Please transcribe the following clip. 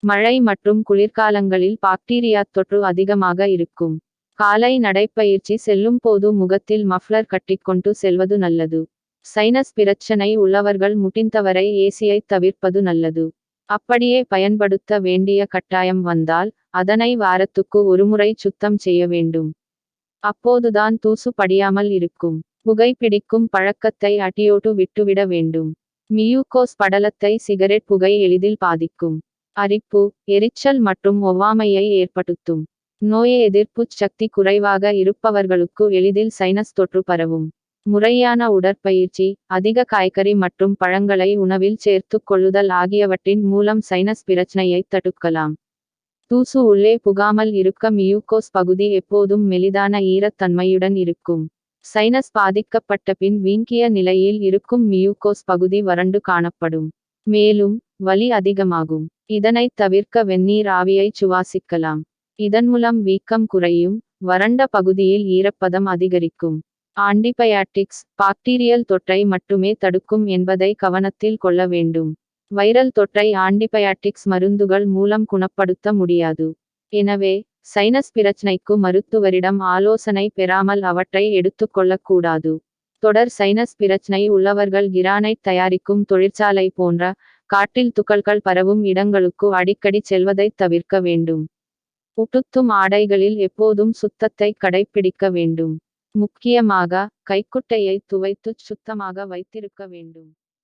மழை மற்றும் குளிர்காலங்களில் பாக்டீரியா தொற்று அதிகமாக இருக்கும். காலை நடைப்பயிற்சி செல்லும் போது முகத்தில் மஃப்ளர் கட்டிக்கொண்டு செல்வது நல்லது. சைனஸ் பிரச்சனை உள்ளவர்கள் முடிந்தவரை ஏசியை தவிர்ப்பது நல்லது. அப்படியே பயன்படுத்த வேண்டிய கட்டாயம் வந்தால் அதனை வாரத்துக்கு ஒருமுறை சுத்தம் செய்ய வேண்டும். அப்போதுதான் தூசு படியாமல் இருக்கும். புகைப்பிடிக்கும் பழக்கத்தை அடியோடு விட்டுவிட வேண்டும். மியூகோஸ் படலத்தை சிகரெட் புகை எளிதில் பாதிக்கும். அரிப்பு, எரிச்சல் மற்றும் ஒவ்வாமையை ஏற்படுத்தும். நோய் எதிர்ப்புச் சக்தி குறைவாக இருப்பவர்களுக்கு எளிதில் சைனஸ் தொற்று பரவும். முறையான உடற்பயிற்சி, அதிக காய்கறி மற்றும் பழங்களை உணவில் சேர்த்துக் கொள்ளுதல் ஆகியவற்றின் மூலம் சைனஸ் பிரச்சனையை தடுக்கலாம். தூசு உள்ளே புகாமல் இருக்க மியூகோஸ் பகுதி எப்போதும் மெலிதான ஈரத்தன்மையுடன் இருக்கும். சைனஸ் பாதிக்கப்பட்ட பின் வீங்கிய நிலையில் இருக்கும் மியூகோஸ் பகுதி வறண்டு காணப்படும். மேலும் வலி அதிகமாகும். இதனைத் தவிர்க்க வெந்நீர் ஆவியை சுவாசிக்கலாம். இதன் மூலம் வீக்கம் குறையும். வறண்ட பகுதியில் ஈரப்பதம் அதிகரிக்கும். ஆன்டிபயாட்டிக்ஸ் பாக்டீரியல் தொற்றை மட்டுமே தடுக்கும் என்பதை கவனத்தில் கொள்ள வேண்டும். வைரல் தொற்றை ஆன்டிபயாட்டிக்ஸ் மருந்துகள் மூலம் குணப்படுத்த முடியாது. எனவே சைனஸ் பிரச்சனைக்கு மருத்துவரிடம் ஆலோசனை பெறாமல் அவற்றை எடுத்துக்கொள்ளக்கூடாது. தொடர் சைனஸ் பிரச்சனை உள்ளவர்கள் கிரானைட் தயாரிக்கும் தொழிற்சாலை போன்ற காற்றில் துகள்கள் பரவும் இடங்களுக்கு அடிக்கடி செல்வதைத் தவிர்க்க வேண்டும். உடுத்தும் ஆடைகளில் எப்போதும் சுத்தத்தை கடைப்பிடிக்க வேண்டும். முக்கியமாக கைக்குட்டையை துவைத்துச் சுத்தமாக வைத்திருக்க வேண்டும்.